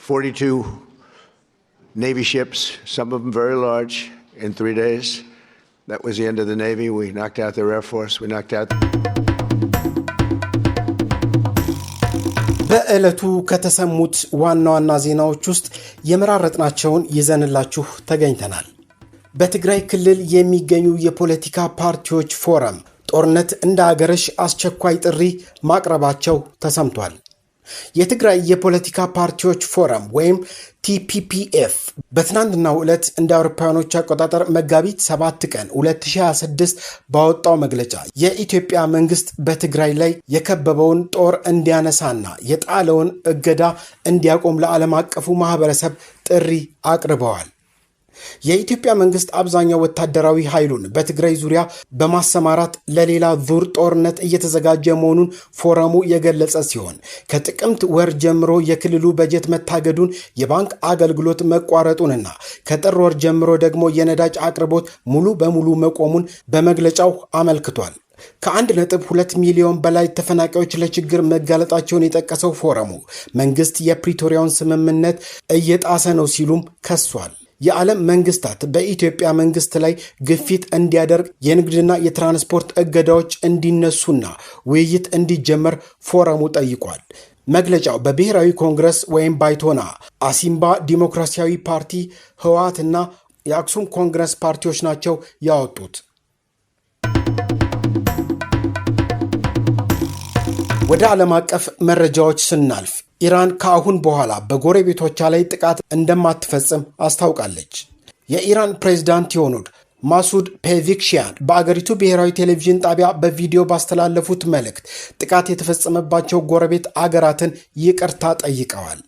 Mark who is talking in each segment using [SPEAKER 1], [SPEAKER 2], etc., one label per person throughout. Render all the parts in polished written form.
[SPEAKER 1] 42 Navy ships, some of them very large, in 3 days. That was the end of the Navy. We knocked out their Air Force. We knocked out...
[SPEAKER 2] በእለቱ ከተሰሙት ዋና ዋና ዜናዎች ውስጥ የመራረጥናቸውን ይዘንላችሁ ተገኝተናል። በትግራይ ክልል የሚገኙ የፖለቲካ ፓርቲዎች ፎረም ጦርነት እንዳገረሽ አስቸኳይ ጥሪ ማቅረባቸው ተሰምቷል። የትግራይ የፖለቲካ ፓርቲዎች ፎረም ወይም TPPF በትናንትናው ዕለት እንደ አውሮፓውያኖች አቆጣጠር መጋቢት 7 ቀን 2026 ባወጣው መግለጫ የኢትዮጵያ መንግስት በትግራይ ላይ የከበበውን ጦር እንዲያነሳና የጣለውን እገዳ እንዲያቆም ለዓለም አቀፉ ማህበረሰብ ጥሪ አቅርበዋል። የኢትዮጵያ መንግስት አብዛኛው ወታደራዊ ኃይሉን በትግራይ ዙሪያ በማሰማራት ለሌላ ዙር ጦርነት እየተዘጋጀ መሆኑን ፎረሙ የገለጸ ሲሆን ከጥቅምት ወር ጀምሮ የክልሉ በጀት መታገዱን፣ የባንክ አገልግሎት መቋረጡንና ከጥር ወር ጀምሮ ደግሞ የነዳጅ አቅርቦት ሙሉ በሙሉ መቆሙን በመግለጫው አመልክቷል። ከ1.2 ሚሊዮን በላይ ተፈናቃዮች ለችግር መጋለጣቸውን የጠቀሰው ፎረሙ መንግስት የፕሪቶሪያውን ስምምነት እየጣሰ ነው ሲሉም ከሷል። የዓለም መንግስታት በኢትዮጵያ መንግስት ላይ ግፊት እንዲያደርግ የንግድና የትራንስፖርት እገዳዎች እንዲነሱና ውይይት እንዲጀመር ፎረሙ ጠይቋል። መግለጫው በብሔራዊ ኮንግረስ ወይም ባይቶና፣ አሲምባ ዲሞክራሲያዊ ፓርቲ፣ ህወሓትና የአክሱም ኮንግረስ ፓርቲዎች ናቸው ያወጡት። ወደ ዓለም አቀፍ መረጃዎች ስናልፍ ኢራን ከአሁን በኋላ በጎረቤቶቿ ላይ ጥቃት እንደማትፈጽም አስታውቃለች። የኢራን ፕሬዝዳንት የሆኑት ማሱድ ፔዚክሺያን በአገሪቱ ብሔራዊ ቴሌቪዥን ጣቢያ በቪዲዮ ባስተላለፉት መልእክት ጥቃት የተፈጸመባቸው ጎረቤት አገራትን ይቅርታ ጠይቀዋል።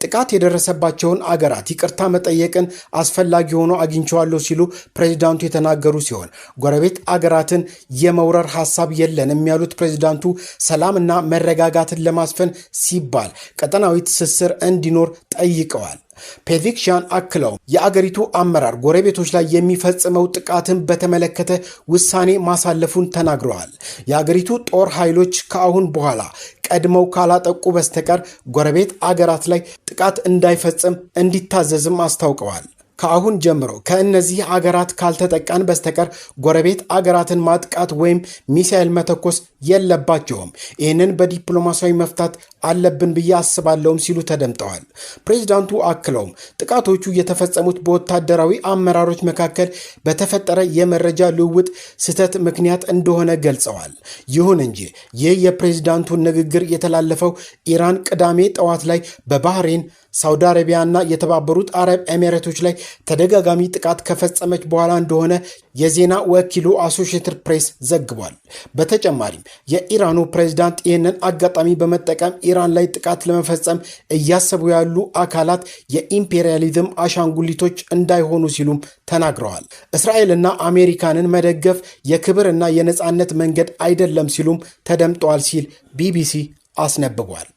[SPEAKER 2] ጥቃት የደረሰባቸውን አገራት ይቅርታ መጠየቅን አስፈላጊ ሆኖ አግኝቼዋለሁ ሲሉ ፕሬዝዳንቱ የተናገሩ ሲሆን ጎረቤት አገራትን የመውረር ሐሳብ የለንም ያሉት ፕሬዝዳንቱ ሰላምና መረጋጋትን ለማስፈን ሲባል ቀጠናዊ ትስስር እንዲኖር ጠይቀዋል። ፔዚክሺያን አክለው የአገሪቱ አመራር ጎረቤቶች ላይ የሚፈጽመው ጥቃትን በተመለከተ ውሳኔ ማሳለፉን ተናግረዋል። የአገሪቱ ጦር ኃይሎች ከአሁን በኋላ ቀድመው ካላጠቁ በስተቀር ጎረቤት አገራት ላይ ጥቃት እንዳይፈጽም እንዲታዘዝም አስታውቀዋል። ከአሁን ጀምሮ ከእነዚህ አገራት ካልተጠቃን በስተቀር ጎረቤት አገራትን ማጥቃት ወይም ሚሳኤል መተኮስ የለባቸውም። ይህንን በዲፕሎማሲያዊ መፍታት አለብን ብዬ አስባለሁም ሲሉ ተደምጠዋል። ፕሬዝዳንቱ አክለውም ጥቃቶቹ የተፈጸሙት በወታደራዊ አመራሮች መካከል በተፈጠረ የመረጃ ልውውጥ ስህተት ምክንያት እንደሆነ ገልጸዋል። ይሁን እንጂ ይህ የፕሬዝዳንቱን ንግግር የተላለፈው ኢራን ቅዳሜ ጠዋት ላይ በባህሬን፣ ሳውዲ አረቢያና የተባበሩት አረብ ኤሚሬቶች ላይ ተደጋጋሚ ጥቃት ከፈጸመች በኋላ እንደሆነ የዜና ወኪሉ አሶሺየትድ ፕሬስ ዘግቧል። በተጨማሪም የኢራኑ ፕሬዝዳንት ይህንን አጋጣሚ በመጠቀም ኢራን ላይ ጥቃት ለመፈጸም እያሰቡ ያሉ አካላት የኢምፔሪያሊዝም አሻንጉሊቶች እንዳይሆኑ ሲሉም ተናግረዋል። እስራኤልና አሜሪካንን መደገፍ የክብርና የነጻነት መንገድ አይደለም ሲሉም ተደምጠዋል ሲል ቢቢሲ አስነብቧል።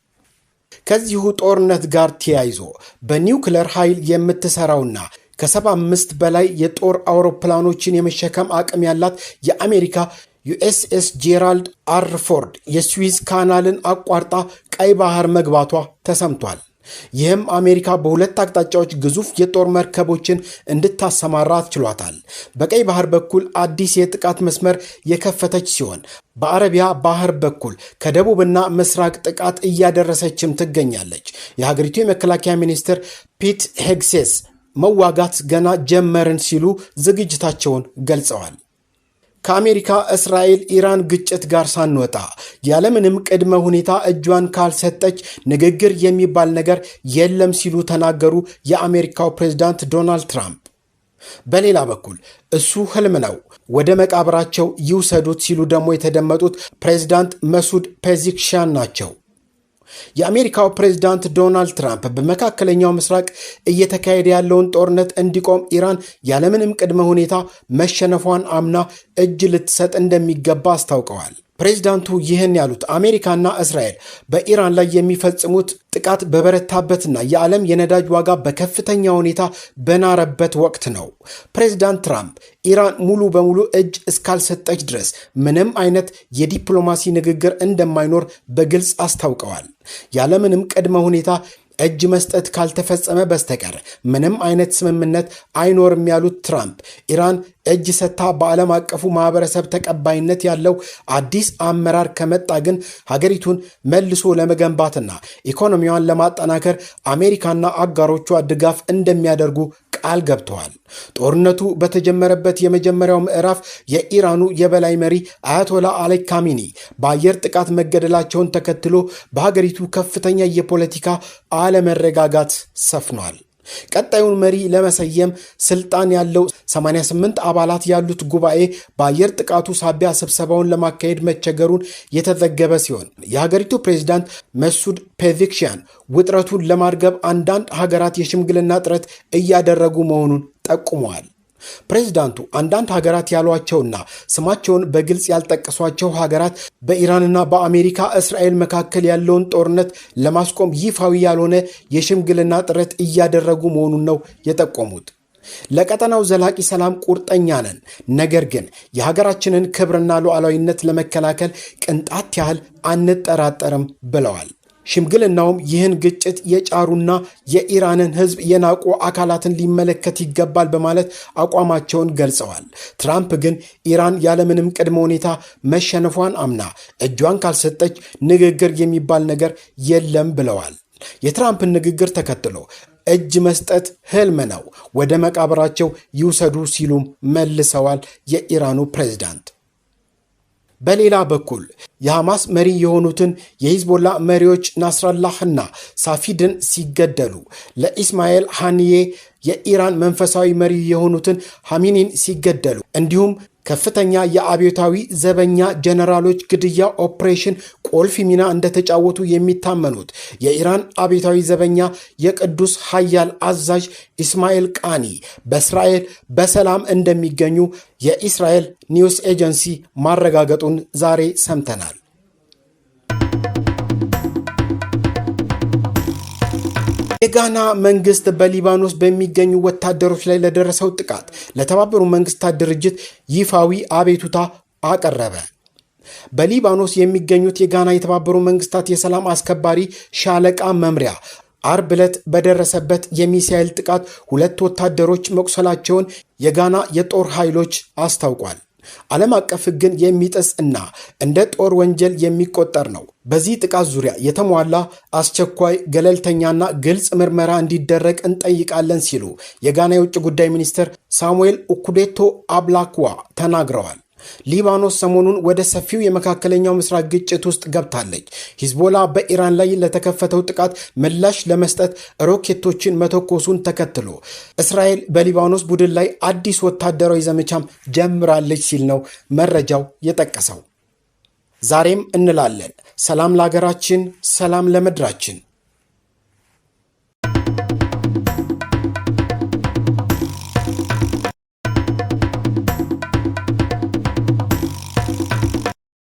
[SPEAKER 2] ከዚሁ ጦርነት ጋር ተያይዞ በኒውክለር ኃይል የምትሰራውና ከ75 በላይ የጦር አውሮፕላኖችን የመሸከም አቅም ያላት የአሜሪካ ዩኤስኤስ ጄራልድ አር ፎርድ የስዊዝ ካናልን አቋርጣ ቀይ ባህር መግባቷ ተሰምቷል። ይህም አሜሪካ በሁለት አቅጣጫዎች ግዙፍ የጦር መርከቦችን እንድታሰማራ ችሏታል። በቀይ ባህር በኩል አዲስ የጥቃት መስመር የከፈተች ሲሆን በአረቢያ ባህር በኩል ከደቡብና ምስራቅ ጥቃት እያደረሰችም ትገኛለች። የሀገሪቱ የመከላከያ ሚኒስትር ፒት ሄግሴስ መዋጋት ገና ጀመርን ሲሉ ዝግጅታቸውን ገልጸዋል። ከአሜሪካ እስራኤል ኢራን ግጭት ጋር ሳንወጣ ያለምንም ቅድመ ሁኔታ እጇን ካልሰጠች ንግግር የሚባል ነገር የለም ሲሉ ተናገሩ የአሜሪካው ፕሬዝዳንት ዶናልድ ትራምፕ። በሌላ በኩል እሱ ህልም ነው ወደ መቃብራቸው ይውሰዱት ሲሉ ደግሞ የተደመጡት ፕሬዝዳንት መሱድ ፔዚክሺያን ናቸው። የአሜሪካው ፕሬዝዳንት ዶናልድ ትራምፕ በመካከለኛው ምስራቅ እየተካሄደ ያለውን ጦርነት እንዲቆም ኢራን ያለምንም ቅድመ ሁኔታ መሸነፏን አምና እጅ ልትሰጥ እንደሚገባ አስታውቀዋል። ፕሬዝዳንቱ ይህን ያሉት አሜሪካና እስራኤል በኢራን ላይ የሚፈጽሙት ጥቃት በበረታበትና የዓለም የነዳጅ ዋጋ በከፍተኛ ሁኔታ በናረበት ወቅት ነው። ፕሬዝዳንት ትራምፕ ኢራን ሙሉ በሙሉ እጅ እስካልሰጠች ድረስ ምንም አይነት የዲፕሎማሲ ንግግር እንደማይኖር በግልጽ አስታውቀዋል። ያለምንም ቅድመ ሁኔታ እጅ መስጠት ካልተፈጸመ በስተቀር ምንም አይነት ስምምነት አይኖርም ያሉት ትራምፕ ኢራን እጅ ሰጥታ በዓለም አቀፉ ማህበረሰብ ተቀባይነት ያለው አዲስ አመራር ከመጣ ግን ሀገሪቱን መልሶ ለመገንባትና ኢኮኖሚዋን ለማጠናከር አሜሪካና አጋሮቿ ድጋፍ እንደሚያደርጉ ቃል ገብተዋል። ጦርነቱ በተጀመረበት የመጀመሪያው ምዕራፍ የኢራኑ የበላይ መሪ አያቶላ አሊ ካሚኒ በአየር ጥቃት መገደላቸውን ተከትሎ በሀገሪቱ ከፍተኛ የፖለቲካ አለመረጋጋት ሰፍኗል። ቀጣዩን መሪ ለመሰየም ስልጣን ያለው 88 አባላት ያሉት ጉባኤ በአየር ጥቃቱ ሳቢያ ስብሰባውን ለማካሄድ መቸገሩን የተዘገበ ሲሆን የሀገሪቱ ፕሬዝዳንት መሱድ ፔዜሽኪያን ውጥረቱን ለማርገብ አንዳንድ ሀገራት የሽምግልና ጥረት እያደረጉ መሆኑን ጠቁመዋል። ፕሬዝዳንቱ አንዳንድ ሀገራት ያሏቸውና ስማቸውን በግልጽ ያልጠቀሷቸው ሀገራት በኢራንና በአሜሪካ እስራኤል መካከል ያለውን ጦርነት ለማስቆም ይፋዊ ያልሆነ የሽምግልና ጥረት እያደረጉ መሆኑን ነው የጠቆሙት። ለቀጠናው ዘላቂ ሰላም ቁርጠኛ ነን፣ ነገር ግን የሀገራችንን ክብርና ሉዓላዊነት ለመከላከል ቅንጣት ያህል አንጠራጠርም ብለዋል። ሽምግልናውም ይህን ግጭት የጫሩና የኢራንን ሕዝብ የናቁ አካላትን ሊመለከት ይገባል በማለት አቋማቸውን ገልጸዋል። ትራምፕ ግን ኢራን ያለምንም ቅድመ ሁኔታ መሸነፏን አምና እጇን ካልሰጠች ንግግር የሚባል ነገር የለም ብለዋል። የትራምፕን ንግግር ተከትሎ እጅ መስጠት ህልም ነው፣ ወደ መቃብራቸው ይውሰዱ ሲሉም መልሰዋል የኢራኑ ፕሬዝዳንት። በሌላ በኩል የሐማስ መሪ የሆኑትን የሂዝቦላ መሪዎች ናስራላህና ሳፊድን ሲገደሉ ለኢስማኤል ሃኒዬ የኢራን መንፈሳዊ መሪ የሆኑትን ሐሚኒን ሲገደሉ እንዲሁም ከፍተኛ የአብዮታዊ ዘበኛ ጀነራሎች ግድያ ኦፕሬሽን ቁልፍ ሚና እንደተጫወቱ የሚታመኑት የኢራን አብዮታዊ ዘበኛ የቅዱስ ኃያል አዛዥ ኢስማኤል ቃኒ በእስራኤል በሰላም እንደሚገኙ የእስራኤል ኒውስ ኤጀንሲ ማረጋገጡን ዛሬ ሰምተናል። የጋና መንግስት በሊባኖስ በሚገኙ ወታደሮች ላይ ለደረሰው ጥቃት ለተባበሩት መንግስታት ድርጅት ይፋዊ አቤቱታ አቀረበ። በሊባኖስ የሚገኙት የጋና የተባበሩት መንግስታት የሰላም አስከባሪ ሻለቃ መምሪያ አርብ ዕለት በደረሰበት የሚሳኤል ጥቃት 2 ወታደሮች መቁሰላቸውን የጋና የጦር ኃይሎች አስታውቋል። ዓለም አቀፍ ሕግን የሚጥስ እና እንደ ጦር ወንጀል የሚቆጠር ነው። በዚህ ጥቃት ዙሪያ የተሟላ አስቸኳይ ገለልተኛና ግልጽ ምርመራ እንዲደረግ እንጠይቃለን ሲሉ የጋና የውጭ ጉዳይ ሚኒስትር ሳሙኤል ኡኩዴቶ አብላክዋ ተናግረዋል። ሊባኖስ ሰሞኑን ወደ ሰፊው የመካከለኛው ምስራቅ ግጭት ውስጥ ገብታለች። ሂዝቦላ በኢራን ላይ ለተከፈተው ጥቃት ምላሽ ለመስጠት ሮኬቶችን መተኮሱን ተከትሎ እስራኤል በሊባኖስ ቡድን ላይ አዲስ ወታደራዊ ዘመቻም ጀምራለች ሲል ነው መረጃው የጠቀሰው። ዛሬም እንላለን፣ ሰላም ለሀገራችን፣ ሰላም ለምድራችን።